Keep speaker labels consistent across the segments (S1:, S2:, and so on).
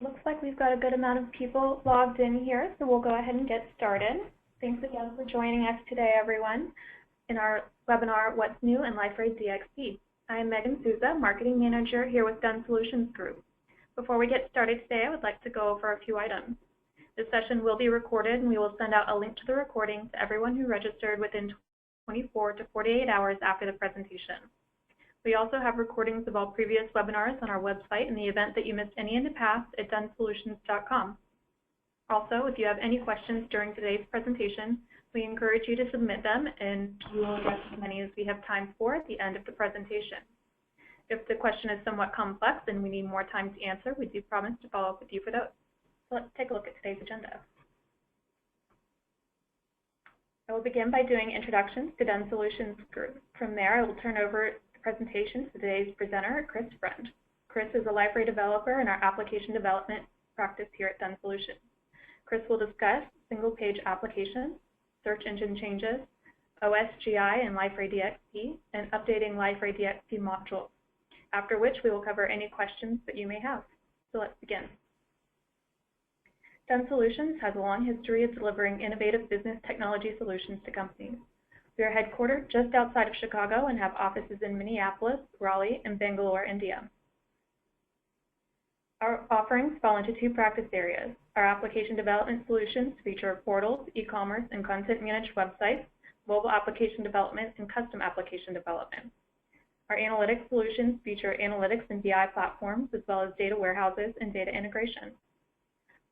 S1: Looks like we've got a good amount of people logged in here, so we'll go ahead and get started. Thanks again for joining us today, everyone, in our webinar, What's New in Liferay DXP. I am Megan Souza, Marketing Manager here with Done Solutions Group. Before we get started today, I would like to go over a few items. This session will be recorded, and we will send out a link to the recording to everyone who registered within 24 to 48 hours after the presentation. We also have recordings of all previous webinars on our website in the event that you missed any in the past at donesolutions.com. Also, if you have any questions during today's presentation, we encourage you to submit them, and we will address as many as we have time for at the end of the presentation. If the question is somewhat complex and we need more time to answer, we do promise to follow up with you for those. So let's take a look at today's agenda. I will begin by doing introductions to Done Solutions Group. From there, I will turn over presentation to today's presenter, Chris Friend. Chris is a Liferay developer in our application development practice here at Done Solutions. Chris will discuss single-page applications, search engine changes, OSGi and Liferay DXP, and updating Liferay DXP modules, after which we will cover any questions that you may have. So let's begin. Done Solutions has a long history of delivering innovative business technology solutions to companies. We are headquartered just outside of Chicago and have offices in Minneapolis, Raleigh, and Bangalore, India. Our offerings fall into two practice areas. Our application development solutions feature portals, e-commerce, and content-managed websites, mobile application development, and custom application development. Our analytics solutions feature analytics and BI platforms, as well as data warehouses and data integration.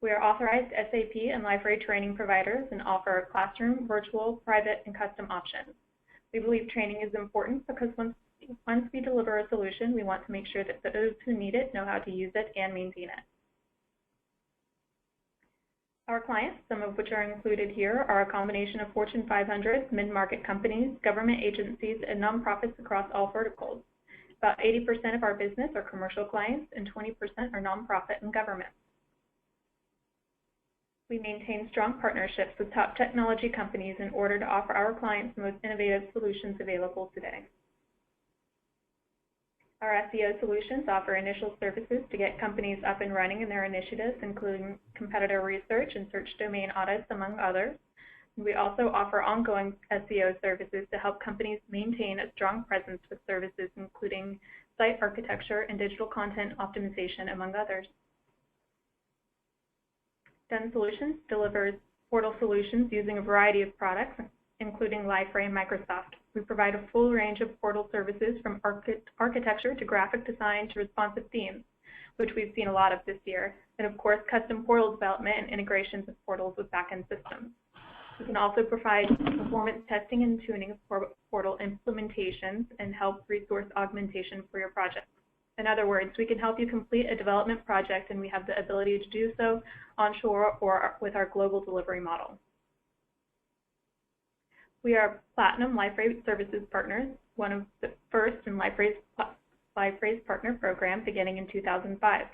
S1: We are authorized SAP and Liferay training providers and offer classroom, virtual, private, and custom options. We believe training is important because once we deliver a solution, we want to make sure that those who need it know how to use it and maintain it. Our clients, some of which are included here, are a combination of Fortune 500, mid-market companies, government agencies, and nonprofits across all verticals. About 80% of our business are commercial clients, and 20% are nonprofit and government. We maintain strong partnerships with top technology companies in order to offer our clients the most innovative solutions available today. Our SEO solutions offer initial services to get companies up and running in their initiatives, including competitor research and search domain audits, among others. We also offer ongoing SEO services to help companies maintain a strong presence with services including site architecture and digital content optimization, among others. Done Solutions delivers portal solutions using a variety of products, including Liferay and Microsoft. We provide a full range of portal services from architecture to graphic design to responsive themes, which we've seen a lot of this year, and of course, custom portal development and integrations of portals with backend systems. We can also provide performance testing and tuning of portal implementations and help resource augmentation for your project. In other words, we can help you complete a development project, and we have the ability to do so onshore or with our global delivery model. We are Platinum Liferay Services partners, one of the first in Liferay's partner program beginning in 2005.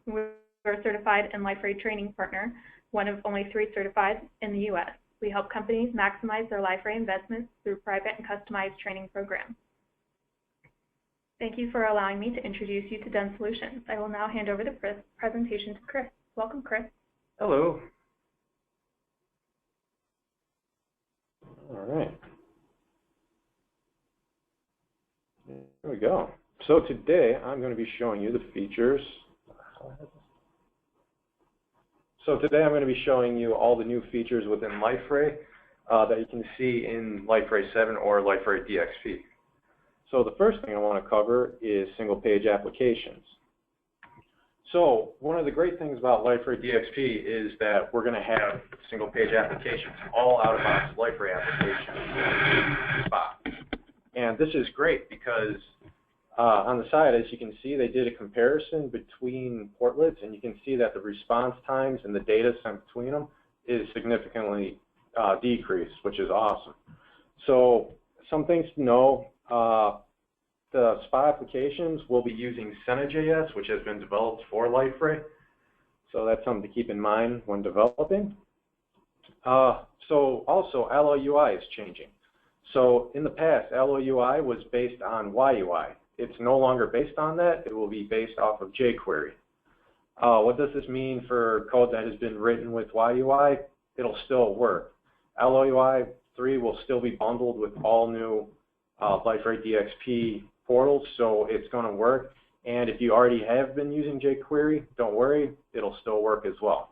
S1: We are certified in Liferay Training Partner, one of only 3 certified in the U.S. We help companies maximize their Liferay investments through private and customized training programs. Thank you for allowing me to introduce you to Done Solutions. I will now hand over the presentation to Chris. Welcome, Chris.
S2: Hello. All right. There we go. So today I'm going to be showing you the features. So today I'm going to be showing you all the new features within Liferay that you can see in Liferay 7 or Liferay DXP. So the first thing I want to cover is single-page applications. So one of the great things about Liferay DXP is that we're going to have single-page applications, all out-of-box Liferay applications spot. And this is great because on the side, as you can see, they did a comparison between portlets, and you can see that the response times and the data sent between them is significantly decreased, which is awesome. So some things to know. The spot applications will be using Senna.js, which has been developed for Liferay. So that's something to keep in mind when developing. So also, Alloy UI is changing. So in the past, Alloy UI was based on YUI. It's no longer based on that. It will be based off of jQuery. What does this mean for code that has been written with YUI? It'll still work. LOUI 3 will still be bundled with all new Liferay DXP portals, so it's going to work. And if you already have been using jQuery, don't worry, it'll still work as well.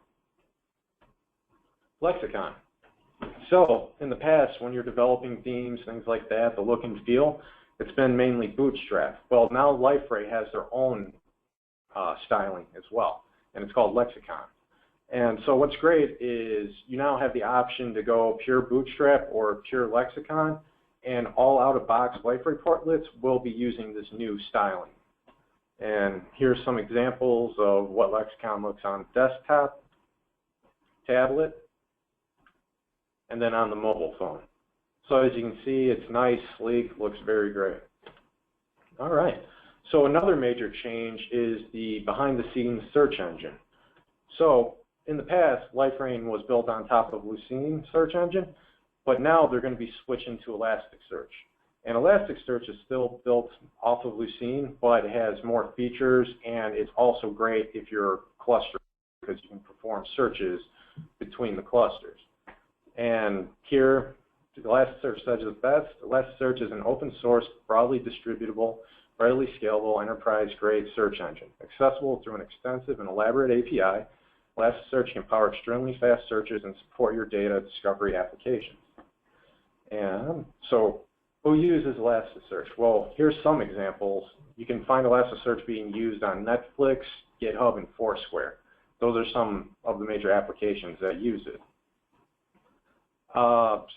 S2: Lexicon. So in the past, when you're developing themes, things like that, the look and feel, it's been mainly Bootstrap. Well, now Liferay has their own styling as well, and it's called Lexicon. And so what's great is you now have the option to go pure Bootstrap or pure Lexicon, and all out-of-box Liferay portlets will be using this new styling. And here's some examples of what Lexicon looks on desktop, tablet, and then on the mobile phone. So as you can see, it's nice, sleek, looks very great. All right. So another major change is the behind-the-scenes search engine. So in the past, Liferay was built on top of Lucene search engine, but now they're going to be switching to Elasticsearch. And Elasticsearch is still built off of Lucene, but it has more features, and it's also great if you're clustering because you can perform searches between the clusters. And here, Elasticsearch says it best. Elasticsearch is an open source, broadly distributable, readily scalable, enterprise-grade search engine. Accessible through an extensive and elaborate API, Elasticsearch can power extremely fast searches and support your data discovery applications. And so, who uses Elasticsearch? Well, here's some examples. You can find Elasticsearch being used on Netflix, GitHub, and Foursquare. Those are some of the major applications that use it.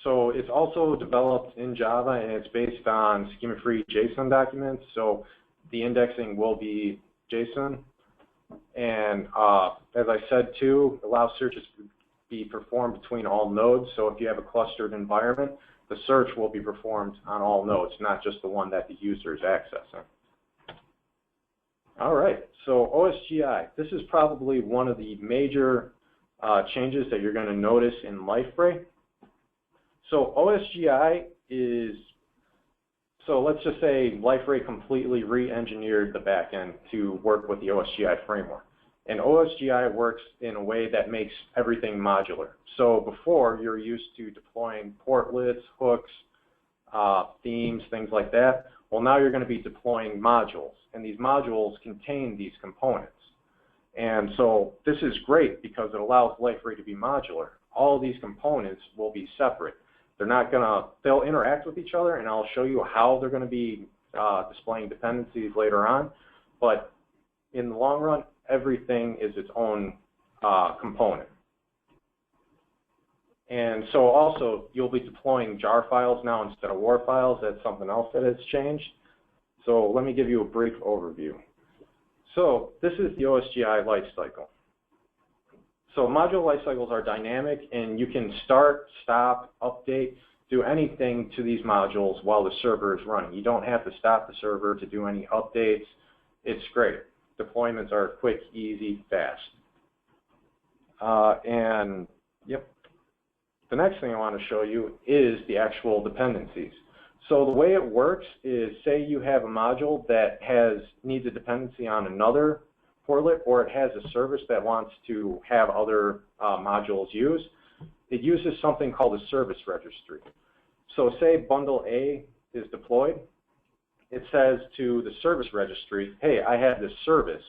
S2: So it's also developed in Java, and it's based on schema-free JSON documents. So the indexing will be JSON. And as I said too, allows searches to be performed between all nodes. So if you have a clustered environment, the search will be performed on all nodes, not just the one that the user is accessing. All right, so OSGi. This is probably one of the major changes that you're going to notice in Liferay. So OSGi is, so let's just say Liferay completely re-engineered the backend to work with the OSGi framework. And OSGi works in a way that makes everything modular. So before, you're used to deploying portlets, hooks, themes, things like that. Well, now you're going to be deploying modules, and these modules contain these components. And so this is great because it allows Liferay to be modular. All of these components will be separate. They're not going to, they'll interact with each other, and I'll show you how they're going to be displaying dependencies later on. But in the long run, everything is its own component. And so also, you'll be deploying jar files now instead of WAR files. That's something else that has changed. So let me give you a brief overview. So this is the OSGi lifecycle. So module lifecycles are dynamic, and you can start, stop, update, do anything to these modules while the server is running. You don't have to stop the server to do any updates. It's great. Deployments are quick, easy, fast. And yep. The next thing I want to show you is the actual dependencies. So the way it works is, say you have a module that needs a dependency on another portlet, or it has a service that wants to have other modules use. It uses something called a service registry. So say bundle A is deployed. It says to the service registry, hey, I have this service.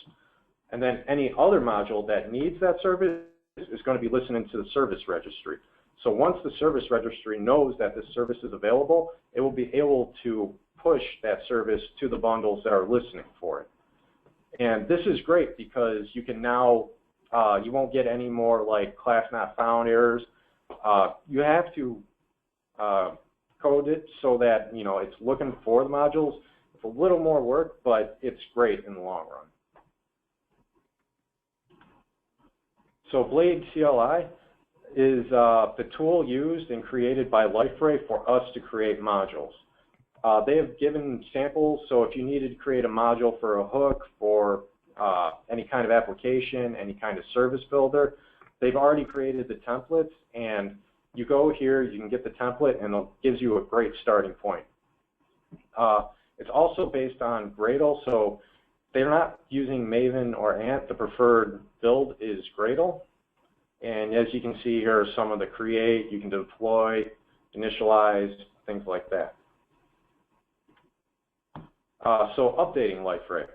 S2: And then any other module that needs that service is going to be listening to the service registry. So once the service registry knows that this service is available, it will be able to push that service to the bundles that are listening for it. And this is great because you can now, you won't get any more like class not found errors. You have to code it so that, you know, it's looking for the modules. It's a little more work, but it's great in the long run. So Blade CLI is the tool used and created by Liferay for us to create modules. They have given samples, so if you needed to create a module for a hook, for any kind of application, any kind of service builder, they've already created the templates, and you go here, you can get the template, and it gives you a great starting point. It's also based on Gradle, so they're not using Maven or Ant. The preferred build is Gradle. And as you can see here are some of the create, you can deploy, initialize, things like that. So updating Liferay.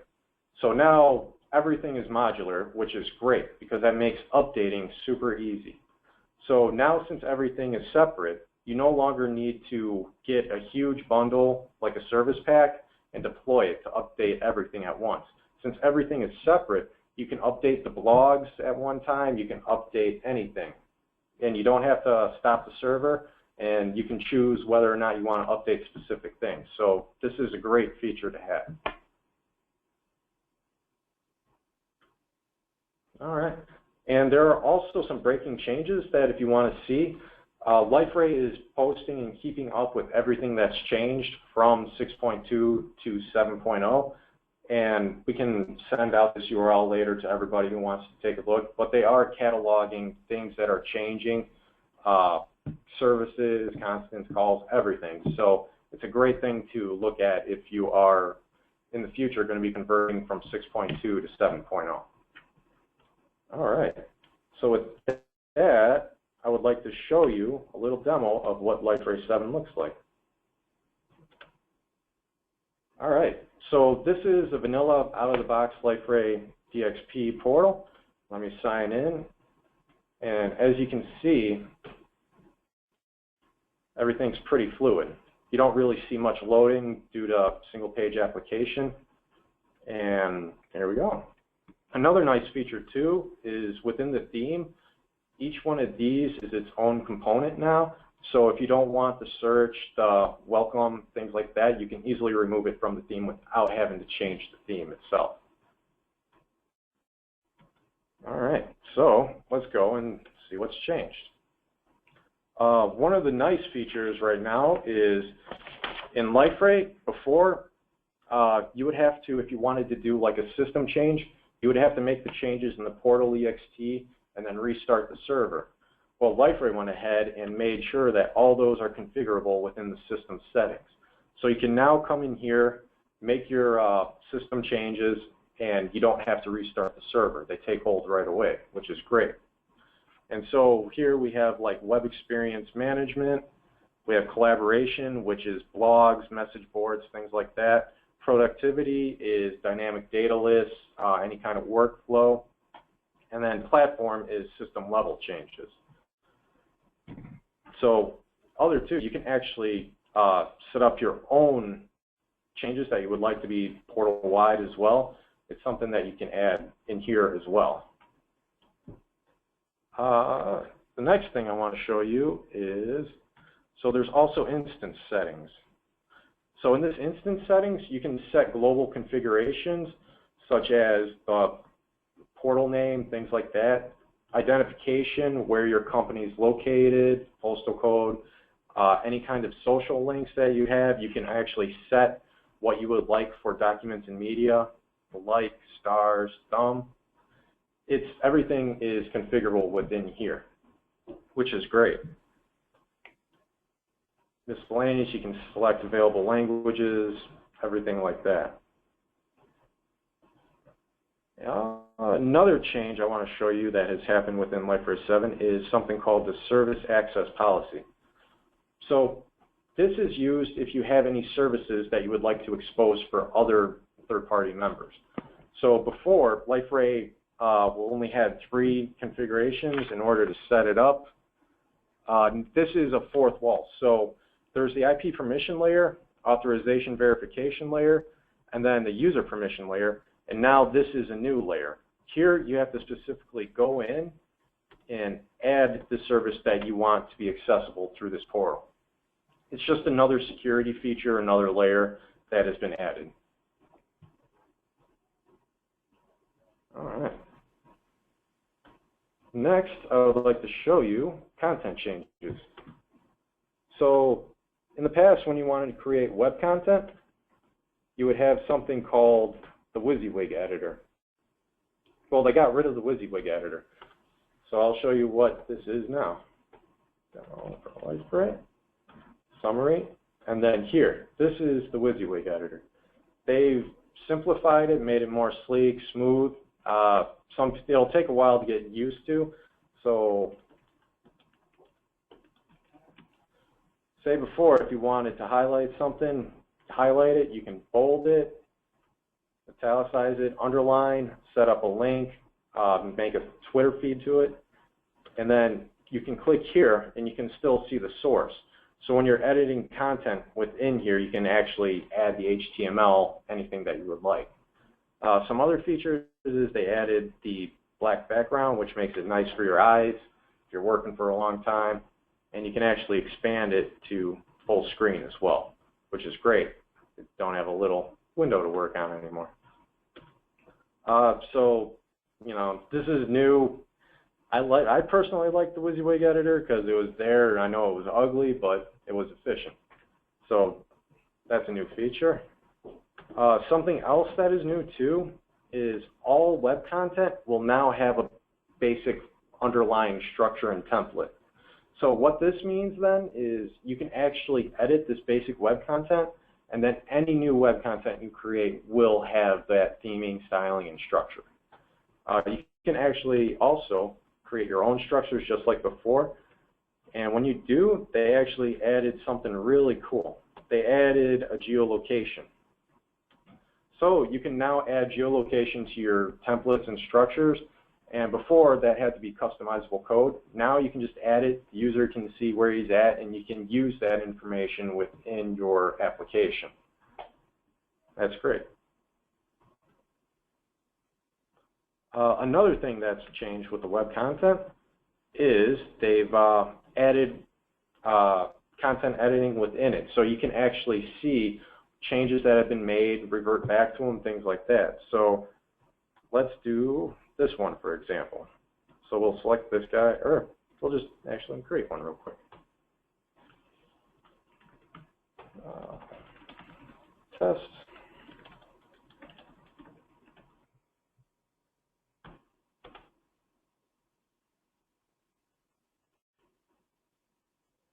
S2: So now everything is modular, which is great because that makes updating super easy. So now since everything is separate, you no longer need to get a huge bundle like a service pack and deploy it to update everything at once. Since everything is separate, you can update the blogs at one time, you can update anything. And you don't have to stop the server, and you can choose whether or not you want to update specific things. So this is a great feature to have. All right. And there are also some breaking changes that if you want to see, Liferay is posting and keeping up with everything that's changed from 6.2 to 7.0. And we can send out this URL later to everybody who wants to take a look. But they are cataloging things that are changing, services, constants, calls, everything. So it's a great thing to look at if you are, in the future, going to be converting from 6.2 to 7.0. All right. So with that, I would like to show you a little demo of what Liferay 7 looks like. All right. So this is a vanilla out-of-the-box Liferay DXP portal. Let me sign in. And as you can see, everything's pretty fluid. You don't really see much loading due to single-page application. And there we go. Another nice feature, too, is within the theme, each one of these is its own component now. So if you don't want the search, the welcome, things like that, you can easily remove it from the theme without having to change the theme itself. All right, so let's go and see what's changed. One of the nice features right now is in Liferay, before, you would have to, if you wanted to do like a system change, you would have to make the changes in the portal ext and then restart the server. Well, Liferay went ahead and made sure that all those are configurable within the system settings. So you can now come in here, make your system changes, and you don't have to restart the server. They take hold right away, which is great. And so here we have like web experience management. We have collaboration, which is blogs, message boards, things like that. Productivity is dynamic data lists, any kind of workflow. And then platform is system level changes. So other two, you can actually set up your own changes that you would like to be portal-wide as well. It's something that you can add in here as well. The next thing I want to show you is, so there's also instance settings. So in this instance settings, you can set global configurations such as the portal name, things like that, identification, where your company is located, postal code, any kind of social links that you have. You can actually set what you would like for documents and media, like, stars, thumb. Everything is configurable within here, which is great. Miscellaneous, you can select available languages, everything like that. Another change I want to show you that has happened within Liferay 7 is something called the service access policy. So this is used if you have any services that you would like to expose for other third-party members. So before, Liferay only had 3 configurations in order to set it up. This is a fourth wall. So there's the IP permission layer, authorization verification layer, and then the user permission layer. And now this is a new layer. Here you have to specifically go in and add the service that you want to be accessible through this portal. It's just another security feature, another layer that has been added. All right. Next, I would like to show you content changes. So in the past, when you wanted to create web content, you would have something called the WYSIWYG editor. Well, they got rid of the WYSIWYG editor. So I'll show you what this is now. Liferay, summary, and then here, this is the WYSIWYG editor. They've simplified it, made it more sleek, smooth. It'll take a while to get used to. So say before, if you wanted to highlight something, highlight it, you can bold it, italicize it, underline, set up a link, make a Twitter feed to it, and then you can click here and you can still see the source. So when you're editing content within here, you can actually add the HTML, anything that you would like. Some other features is they added the black background, which makes it nice for your eyes if you're working for a long time, and you can actually expand it to full screen as well, which is great. You don't have a little window to work on anymore. So, you know, this is new. I personally like the WYSIWYG editor because it was there, and I know it was ugly, but it was efficient. So that's a new feature. Something else that is new too is all web content will now have a basic underlying structure and template. So what this means then is you can actually edit this basic web content, and then any new web content you create will have that theming, styling, and structure. You can actually also create your own structures just like before. And when you do, they actually added something really cool. They added a geolocation. So you can now add geolocation to your templates and structures. And before, that had to be customizable code. Now you can just add it. The user can see where he's at, and you can use that information within your application. That's great. Another thing that's changed with the web content is they've added content editing within it. So you can actually see changes that have been made, revert back to them, things like that. So let's do this one, for example. So we'll select this guy, or we'll just actually create one real quick. Test.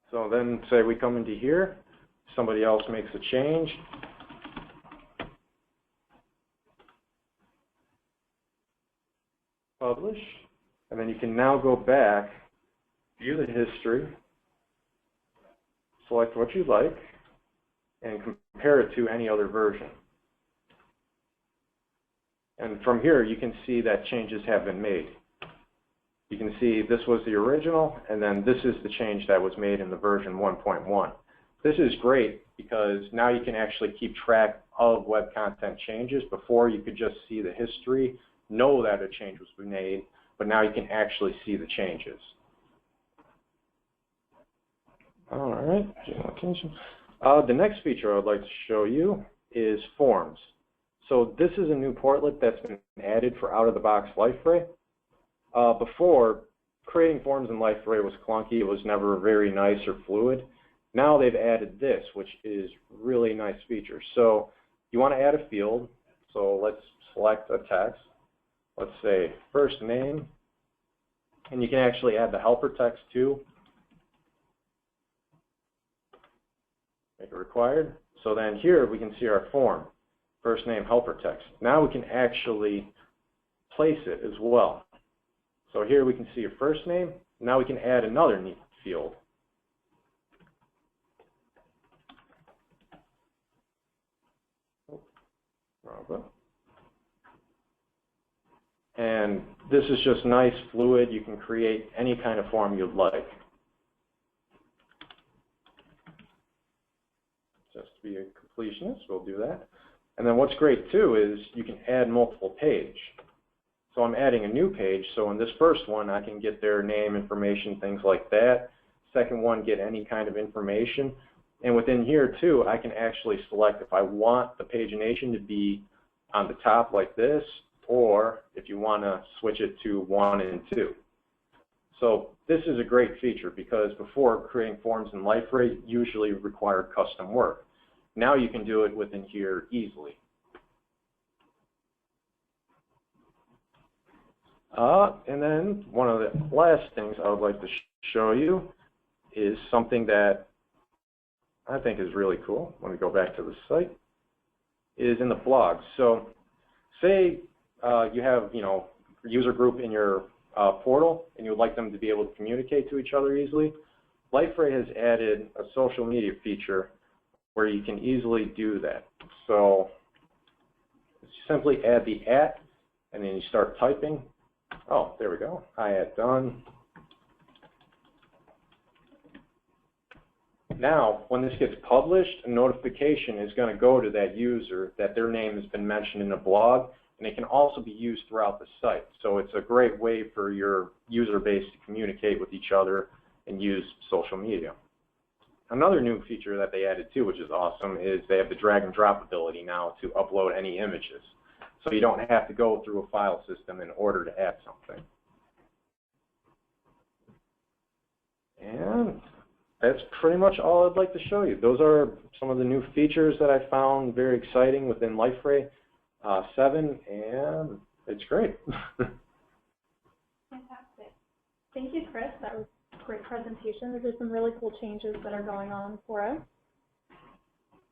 S2: So then say we come into here, somebody else makes a change. Publish, and then you can now go back, view the history, select what you like, and compare it to any other version. And from here, you can see that changes have been made. You can see this was the original, and then this is the change that was made in the version 1.1. This is great because now you can actually keep track of web content changes. Before, you could just see the history, know that a change was made, but now you can actually see the changes. All right, the next feature I would like to show you is forms. So this is a new portlet that's been added for out-of-the-box Liferay. Before, creating forms in Liferay was clunky. It was never very nice or fluid. Now they've added this, which is really nice feature. So you want to add a field. So let's select a text. Let's say first name. And you can actually add the helper text too. Make it required. So then here we can see our form. First name helper text. Now we can actually place it as well. So here we can see your first name. Now we can add another neat field. And this is just nice, fluid. You can create any kind of form you'd like. Just to be a completionist, we'll do that. And then what's great too is you can add multiple page. So I'm adding a new page, so in this first one I can get their name, information, things like that. Second one, get any kind of information. And within here too, I can actually select if I want the pagination to be on the top like this, or if you want to switch it to 1 and 2. So this is a great feature because before, creating forms in Liferay usually required custom work. Now you can do it within here easily. And then one of the last things I would like to show you is something that I think is really cool. Let me go back to the site. is in the blogs. So say you have, a user group in your portal and you would like them to be able to communicate to each other easily. Liferay has added a social media feature where you can easily do that. So simply add the @ and then you start typing. Oh, there we go. Hi @ done. Now, when this gets published, a notification is going to go to that user that their name has been mentioned in a blog, and it can also be used throughout the site. So it's a great way for your user base to communicate with each other and use social media. Another new feature that they added too, which is awesome, is they have the drag and drop ability now to upload any images. So you don't have to go through a file system in order to add something. And that's pretty much all I'd like to show you. Those are some of the new features that I found very exciting within Liferay 7, and it's great.
S1: Fantastic. Thank you, Chris. That was a great presentation. Those are some really cool changes that are going on for us.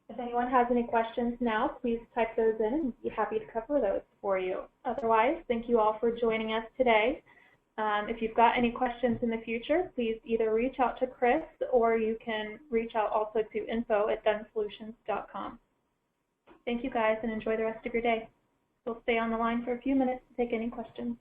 S1: If anyone has any questions now, please type those in and be happy to cover those for you. Otherwise, thank you all for joining us today. If you've got any questions in the future, please either reach out to Chris or you can reach out also to info@dunsolutions.com. Thank you guys and enjoy the rest of your day. We'll stay on the line for a few minutes to take any questions.